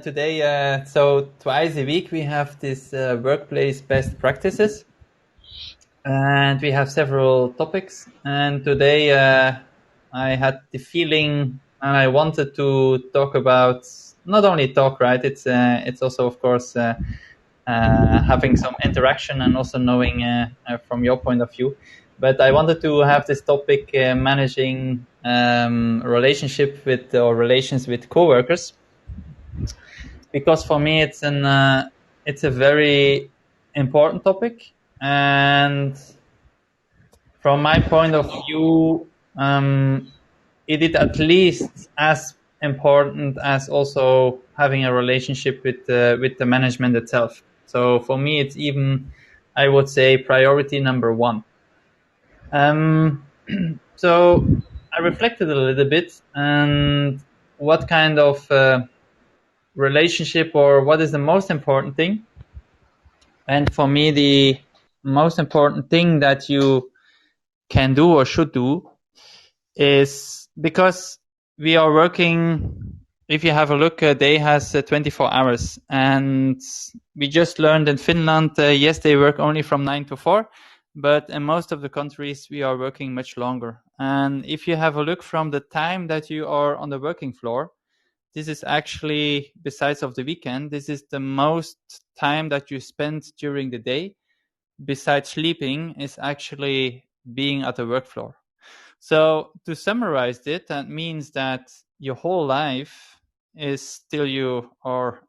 Today, so twice a week, we have this workplace best practices, and we have several topics. And today, I had the feeling, and I wanted to talk about not only talk, right? It's also, of course, having some interaction and also knowing from your point of view. But I wanted to have this topic managing relationship with or relations with coworkers, because for me it's a very important topic, and from my point of view, it is at least as important as also having a relationship with the management itself. So for me, it's even, I would say, priority number one. Um, so I reflected a little bit, and what kind of relationship, or what is the most important thing. And for me, the most important thing that you can do or should do is, because we are working, if you have a look, a day has 24 hours. And we just learned in Finland, yes, they work only from 9 to 4, but in most of the countries, we are working much longer. And if you have a look from the time that you are on the working floor, this is actually, besides of the weekend, this is the most time that you spend during the day, besides sleeping, is actually being at the work floor. So to summarize it, that means that your whole life is still you are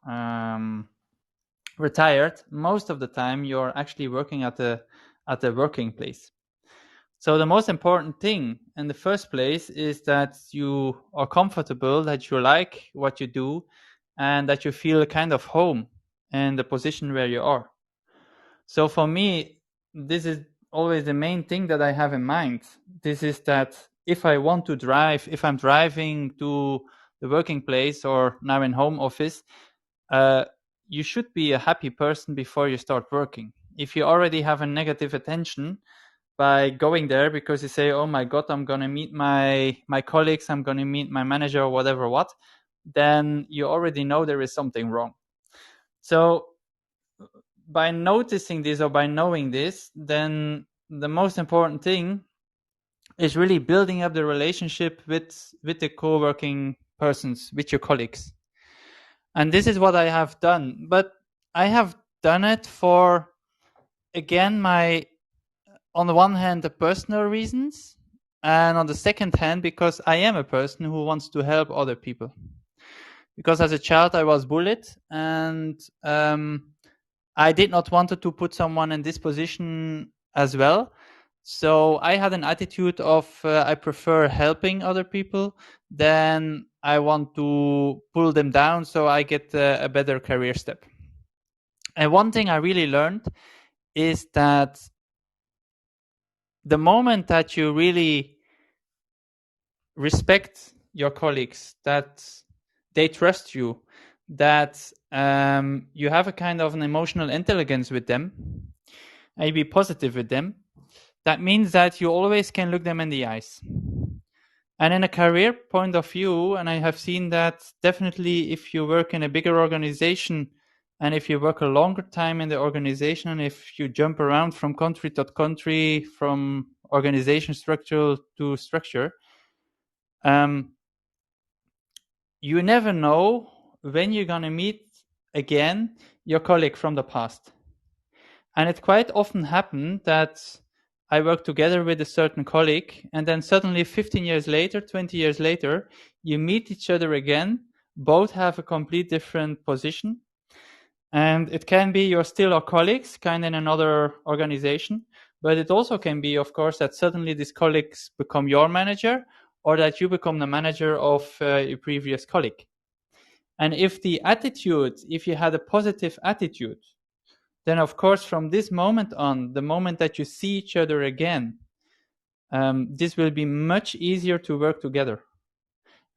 retired. Most of the time, you're actually working at the working place. So the most important thing in the first place is that you are comfortable, that you like what you do, and that you feel kind of home in the position where you are. So for me, this is always the main thing that I have in mind. This is that if I want to drive, if I'm driving to the working place or now in home office, you should be a happy person before you start working. If you already have a negative attention by going there because you say, oh my God, I'm going to meet my colleagues, I'm going to meet my manager or whatever, then you already know there is something wrong. So by noticing this or by knowing this, then the most important thing is really building up the relationship with the co-working persons, with your colleagues. And this is what I have done. But I have done it for, again, on the one hand, the personal reasons, and on the second hand, because I am a person who wants to help other people. Because as a child, I was bullied, and I did not want to put someone in this position as well. So I had an attitude of I prefer helping other people than I want to pull them down so I get a better career step. And one thing I really learned is that the moment that you really respect your colleagues, that they trust you, that you have a kind of an emotional intelligence with them, and you be positive with them, that means that you always can look them in the eyes. And in a career point of view, and I have seen that definitely if you work in a bigger organization, and if you work a longer time in the organization, and if you jump around from country to country, from organization structure to structure, you never know when you're going to meet again your colleague from the past. And it quite often happened that I worked together with a certain colleague, and then suddenly 15 years later, 20 years later, you meet each other again. Both have a complete different position. And it can be you're still our colleagues, kind of in another organization. But it also can be, of course, that suddenly these colleagues become your manager, or that you become the manager of your previous colleague. And if the attitude, if you had a positive attitude, then of course from this moment on, the moment that you see each other again, this will be much easier to work together.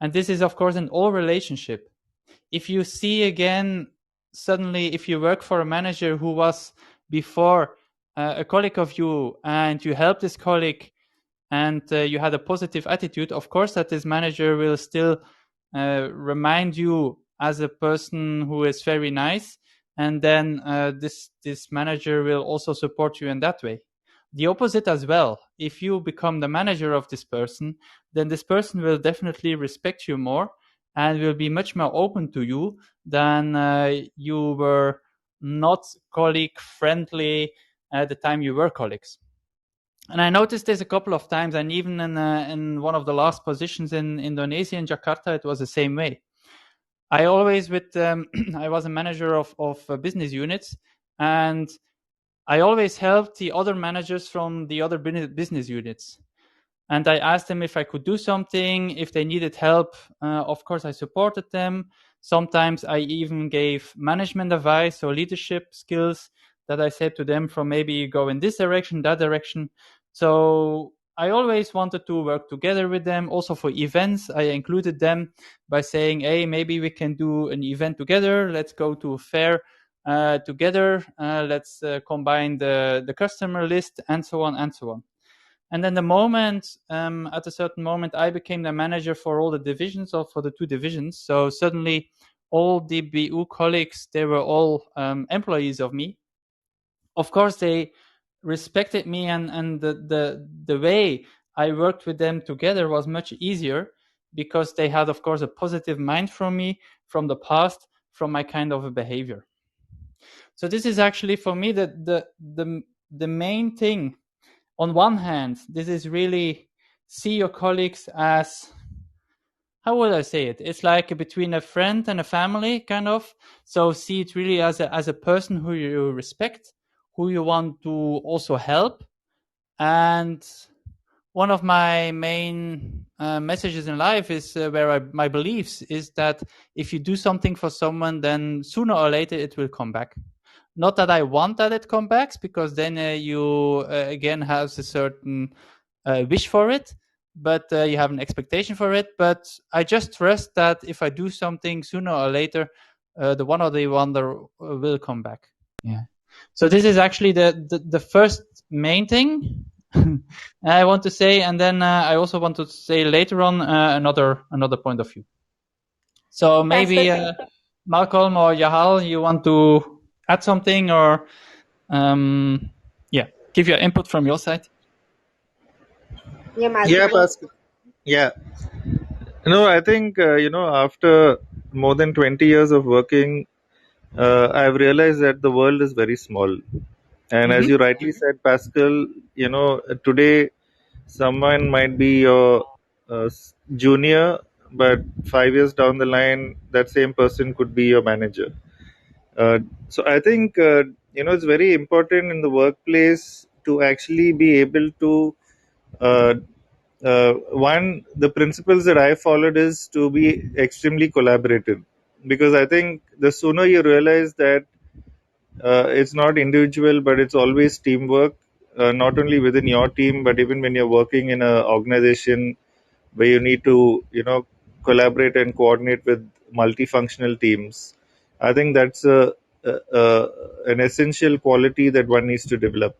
And this is of course in all relationship. If you see again, suddenly if you work for a manager who was before a colleague of you, and you help this colleague, and you had a positive attitude, of course that this manager will still remind you as a person who is very nice, and then this manager will also support you in that way. The opposite as well. If you become the manager of this person, then this person will definitely respect you more and will be much more open to you than you were not colleague friendly at the time you were colleagues. And I noticed this a couple of times, and even in one of the last positions in Indonesia, in Jakarta, it was the same way. I always I was a manager of business units, and I always helped the other managers from the other business units. And I asked them if I could do something, if they needed help. Of course, I supported them. Sometimes I even gave management advice or leadership skills that I said to them from maybe go in this direction, that direction. So I always wanted to work together with them. Also for events, I included them by saying, hey, maybe we can do an event together. Let's go to a fair together. Let's combine the customer list and so on and so on. And then at a certain moment, I became the manager for all the divisions or for the two divisions. So suddenly all the BU colleagues, they were all employees of me. Of course, they respected me, and the way I worked with them together was much easier because they had, of course, a positive mind from me, from the past, from my kind of a behavior. So this is actually for me the main thing. On one hand, this is really see your colleagues as, how would I say it? It's like between a friend and a family, kind of. So see it really as a person who you respect, who you want to also help. And one of my main messages in life is my beliefs is that if you do something for someone, then sooner or later it will come back. Not that I want that it comes back, because then you again have a certain wish for it, but you have an expectation for it. But I just trust that if I do something sooner or later, the one or the other will come back. Yeah. So this is actually the first main thing I want to say, and then I also want to say later on another point of view. So maybe Malcolm or Yahal, you want to add something, or give your input from your side? Yeah, Yeah, Malcolm. Pascal. Yeah. No, I think, after more than 20 years of working, I've realized that the world is very small. And as you rightly said, Pascal, today someone might be your junior, but 5 years down the line, that same person could be your manager. So I think, it's very important in the workplace to actually be able to uh, one, the principles that I followed is to be extremely collaborative, because I think the sooner you realize that it's not individual but it's always teamwork, not only within your team but even when you're working in an organization where you need to collaborate and coordinate with multifunctional teams. I think that's an essential quality that one needs to develop.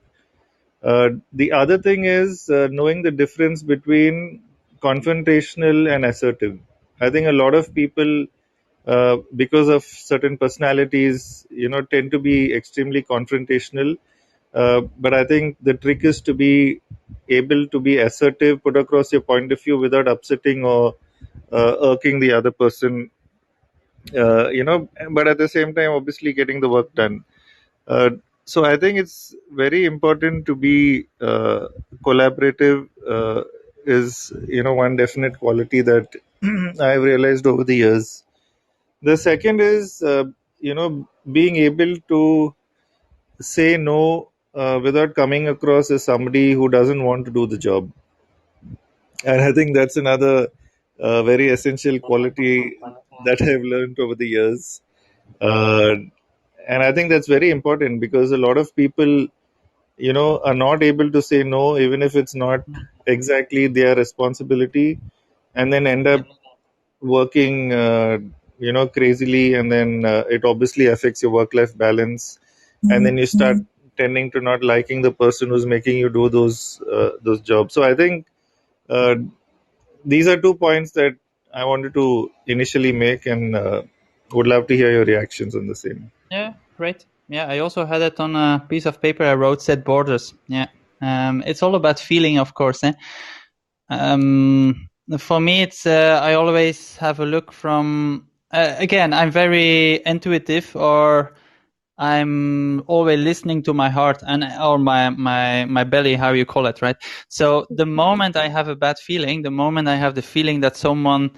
The other thing is knowing the difference between confrontational and assertive. I think a lot of people, because of certain personalities, tend to be extremely confrontational. But I think the trick is to be able to be assertive, put across your point of view without upsetting or irking the other person. But at the same time, obviously getting the work done. So I think it's very important to be collaborative. Is one definite quality that I've realized over the years. The second is being able to say no without coming across as somebody who doesn't want to do the job, and I think that's another very essential quality that I've learned over the years. Uh, and I think that's very important because a lot of people are not able to say no even if it's not exactly their responsibility, and then end up working crazily, and then it obviously affects your work life balance, and then you start tending to not liking the person who's making you do those jobs. So I think uh, these are 2 points that I wanted to initially make, and Would love to hear your reactions on the same. Yeah, great. Yeah, I also had it on a piece of paper I wrote, set borders. Yeah. It's all about feeling, of course. For me, it's I always have a look from again. I'm very intuitive, or I'm always listening to my heart and or my belly, how you call it, right? So the moment I have a bad feeling, the moment I have the feeling that someone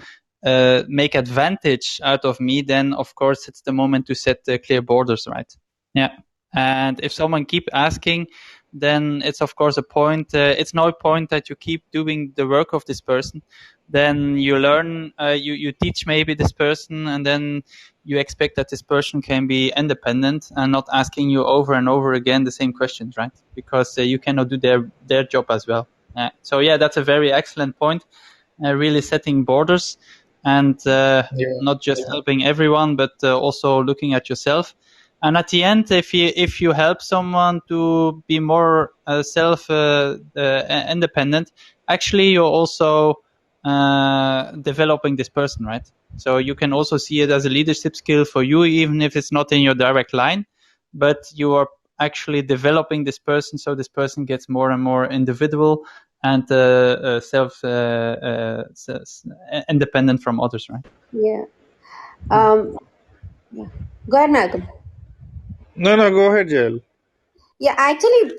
make advantage out of me, then of course it's the moment to set clear borders, right? Yeah. And if someone keep asking, then it's of course a point. It's no point that you keep doing the work of this person. Then you learn, you teach maybe this person, and then you expect that this person can be independent and not asking you over and over again the same questions, right? Because you cannot do their job as well. So yeah, that's a very excellent point. Really setting borders and not just helping everyone, but also looking at yourself. And at the end, if you help someone to be more self independent, actually you're also developing this person, right? So you can also see it as a leadership skill for you, even if it's not in your direct line, but you are actually developing this person, so this person gets more and more individual and self independent from others, right? Yeah. Yeah. Go ahead, Malcolm. No, no, go ahead, Jael. Yeah, actually,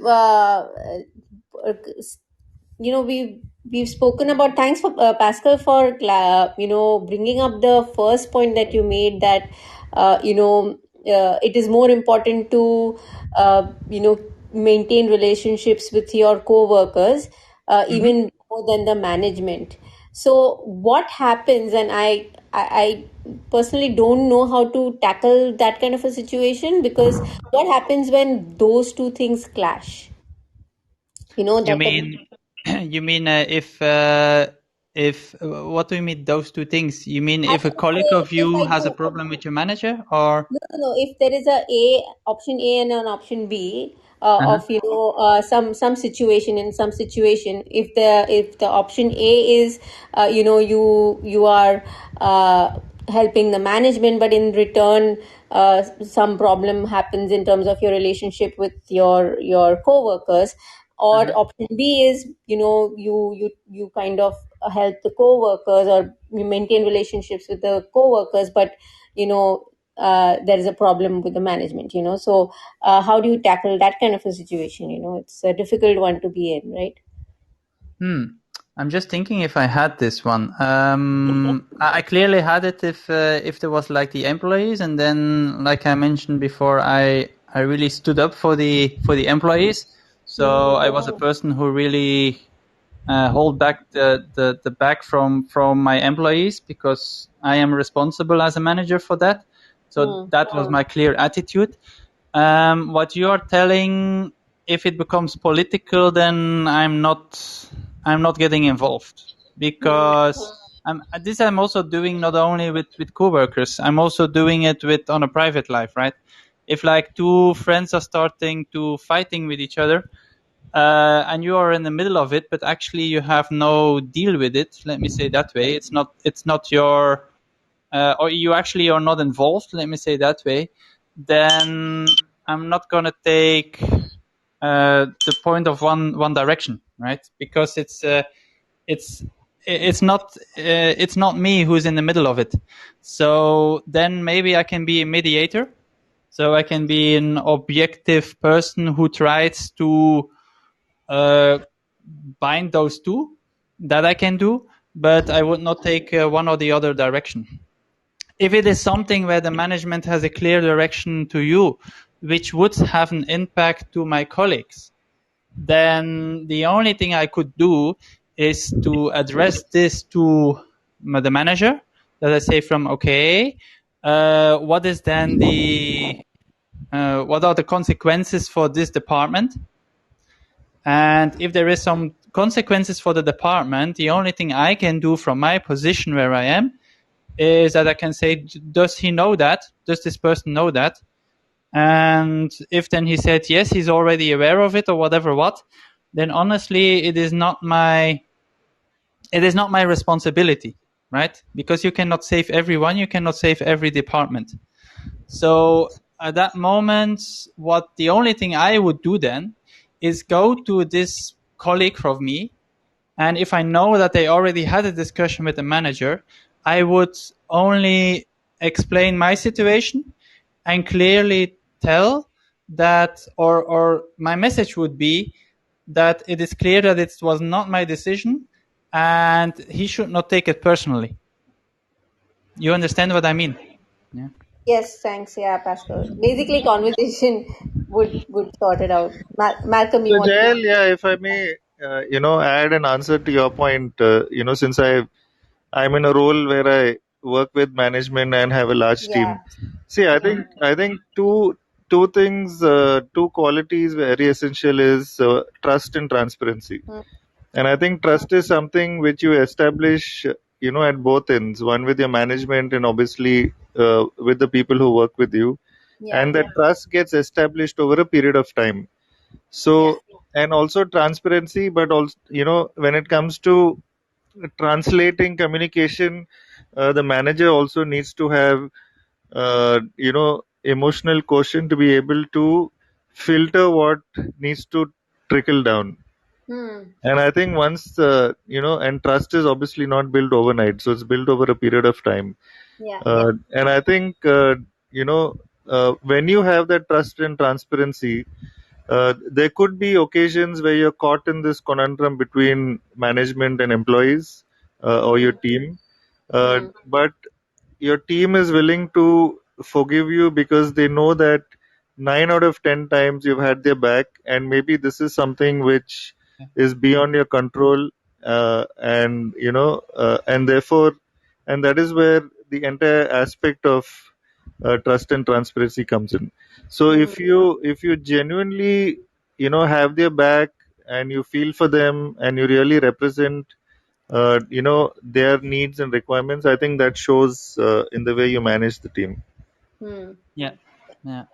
we've spoken about. Thanks for Pascal for bringing up the first point that you made, that it is more important to maintain relationships with your co-workers, Mm-hmm. even more than the management. So what happens, and I personally don't know how to tackle that kind of a situation, because what happens when those two things clash? You That the mean you mean if what do you mean those two things? You mean I if a would colleague say, of if you I has a do, problem with your manager, or no. If there is a option A and an option B, uh-huh. of some situation, in some situation, if the option A is you are helping the management, but in return some problem happens in terms of your relationship with your co-workers, or Uh-huh. option B is you kind of help the co-workers, or you maintain relationships with the co-workers, but there is a problem with the management. So how do you tackle that kind of a situation? It's a difficult one to be in, right? I'm just thinking if I had this one. I clearly had it if there was like the employees, and then like I mentioned before, I really stood up for the employees. So I was a person who really hold back the back from my employees, because I am responsible as a manager for that. So Hmm. that was my clear attitude. What you are telling, if it becomes political, then I'm not getting involved, Hmm. because I'm also doing not only with coworkers, I'm also doing it with on a private life, right? If like two friends are starting to fighting with each other, and you are in the middle of it, but actually you have no deal with it. Let me say that way. It's not your, or you actually are not involved. Let me say that way. Then I'm not gonna take the point of one direction, right? Because it's it's not me who's in the middle of it. So then maybe I can be a mediator. So I can be an objective person who tries to uh, bind those two. That I can do, but I would not take one or the other direction. If it is something where the management has a clear direction to you, which would have an impact to my colleagues, then the only thing I could do is to address this to the manager. That I say from, okay, what is then what are the consequences for this department? And if there is some consequences for the department, the only thing I can do from my position where I am is that I can say, does he know that? Does this person know that? And if then he said, yes, he's already aware of it or whatever, then honestly, it is not my responsibility. right? Because you cannot save everyone, you cannot save every department. So at that moment, what the only thing I would do then is go to this colleague from me, and if I know that they already had a discussion with the manager, I would only explain my situation and clearly tell that, or my message would be that it is clear that it was not my decision and he should not take it personally. You understand what I mean? Yeah. Yes, thanks. Yeah, Pascal. Basically, conversation would sort it out. Malcolm, you So want to? Jael, yeah, if I may, add an answer to your point, since I'm in a role where I work with management and have a large Yeah. team. See, I think two things, two qualities very essential is trust and transparency. Mm, And I think trust is something which you establish, at both ends. One with your management, and obviously with the people who work with you. yeah. And that trust gets established over a period of time. Yeah. So, and also transparency, but also, when it comes to translating communication, the manager also needs to have emotional quotient to be able to filter what needs to trickle down. Hmm. And I think once and trust is obviously not built overnight, so it's built over a period of time. Yeah. And I think when you have that trust and transparency, there could be occasions where you're caught in this conundrum between management and employees, or your Hmm. team. Hmm. But your team is willing to forgive you because they know that 9 out of 10 times you've had their back, and maybe this is something which is beyond your control, and therefore, and that is where the entire aspect of trust and transparency comes in. So Hmm. if you genuinely have their back, and you feel for them, and you really represent their needs and requirements, I think that shows in the way you manage the team. Hmm. Yeah. Yeah.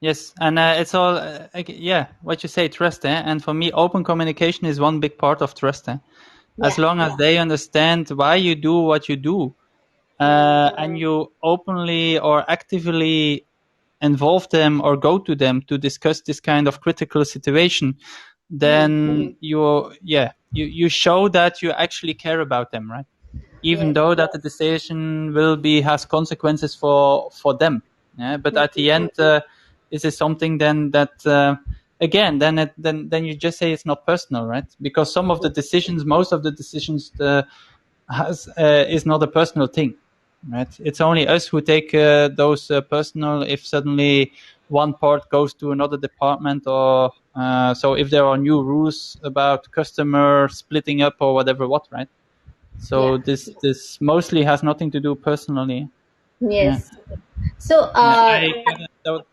Yes, and it's all yeah. What you say, trust, eh? And for me, open communication is one big part of trust. Eh? As Yeah. long as they understand why you do what you do, Hmm. and you openly or actively involve them or go to them to discuss this kind of critical situation, Hmm. then you show that you actually care about them, right? Even Yes. though that the decision will be has consequences for them. Yeah, but Hmm. at the end, this is something then that again, then you just say it's not personal, right? Because some of the decisions, most of the decisions, has is not a personal thing, right? It's only us who take those personal. If suddenly one part goes to another department, or so if there are new rules about customer splitting up or whatever, what, right? Yeah. So this mostly has nothing to do personally. Yeah. Yes. So, Yeah.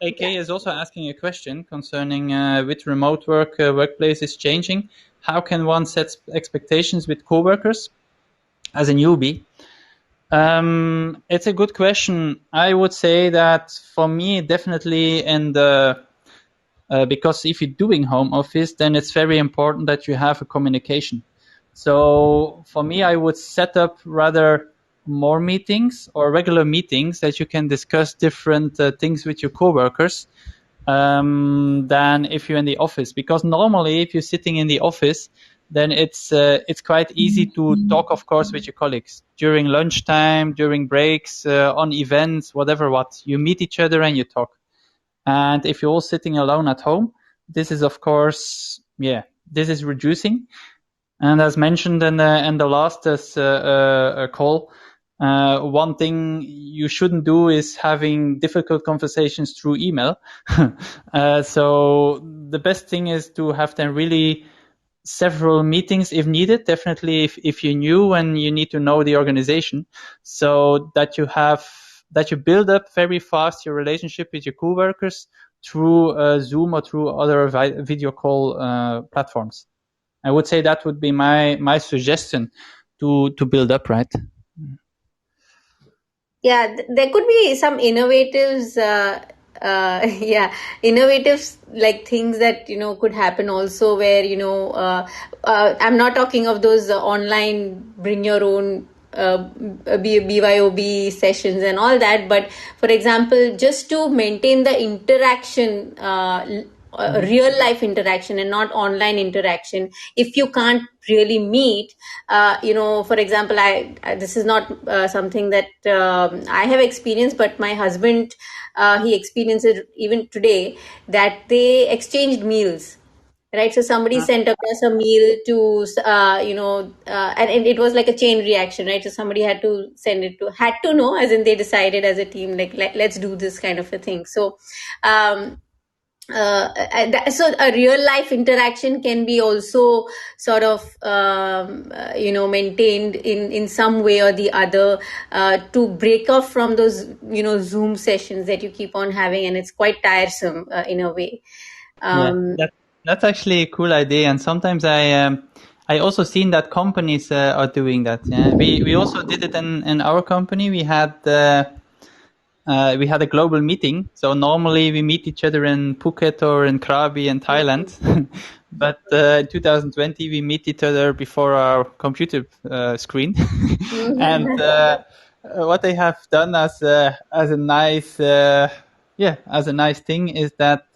AK yeah. is also asking a question concerning with remote work workplace is changing. How can one set expectations with coworkers as a newbie? It's a good question. I would say that for me, definitely in the because if you're doing home office, then it's very important that you have a communication. So for me, I would set up rather more meetings or regular meetings that you can discuss different things with your coworkers than if you're in the office. Because normally, if you're sitting in the office, then it's quite easy to talk, of course, with your colleagues during lunchtime, during breaks, on events, whatever. What you meet each other and you talk. And if you're all sitting alone at home, this is of course, this is reducing. And as mentioned in the last call, one thing you shouldn't do is having difficult conversations through email. So the best thing is to have them really several meetings if needed. Definitely if you're new and you need to know the organization, so that you build up very fast your relationship with your coworkers through Zoom or through other video call platforms. I would say that would be my suggestion to build up, right? Yeah, there could be some innovatives, yeah, innovatives like things that could happen also, where I'm not talking of those online bring your own BYOB sessions and all that. But for example, just to maintain the interaction, real life interaction and not online interaction, if you can't really meet, for example, this is not something that I have experienced, but my husband, he experienced it even today, that they exchanged meals, right? So somebody sent across a meal to and it was like a chain reaction, right? So somebody had to send it to, had to know, as in they decided as a team, like, let's do this kind of a thing. So um so a real life interaction can be also sort of maintained in some way or the other, to break off from those Zoom sessions that you keep on having, and it's quite tiresome in a way. Yeah, um that's actually a cool idea, and sometimes I also seen that companies are doing that. Yeah, we also did it in our company. We had a global meeting. So normally we meet each other in Phuket or in Krabi in Thailand. But in 2020 we meet each other before our computer screen. And what they have done as a nice as a nice thing is that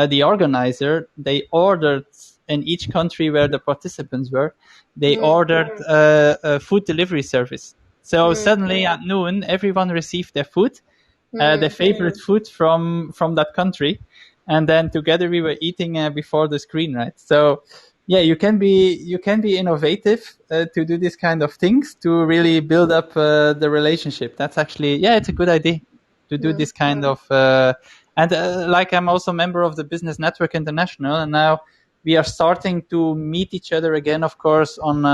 the organizer, they ordered in each country where the participants were, they ordered a food delivery service. So suddenly at noon, everyone received their food, their favorite food from that country, and then together we were eating before the screen, right? So yeah, you can be innovative to do this kind of things to really build up the relationship. That's actually, yeah, it's a good idea to do this kind of and like, I'm also a member of the Business Network International, and now we are starting to meet each other again, of course, on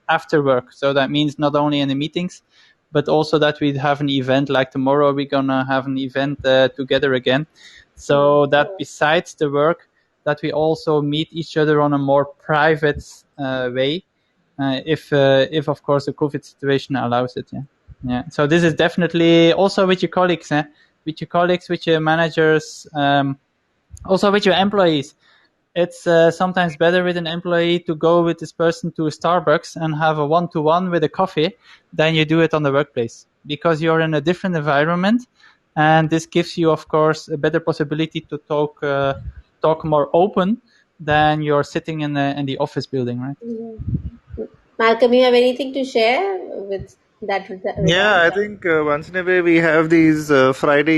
after work. So that means not only in the meetings, but also that we have an event. Like tomorrow we're gonna have an event together again, so that besides the work, that we also meet each other on a more private way, if of course the COVID situation allows it. Yeah. So this is definitely also with your colleagues, with your managers, also with your employees. It's sometimes better with an employee to go with this person to Starbucks and have a one-to-one with a coffee than you do it on the workplace, because you're in a different environment, and this gives you, of course, a better possibility to talk more open than you're sitting in the office building, right? Malcolm, you have anything to share with that Yeah, regard? I think once in a way we have these Friday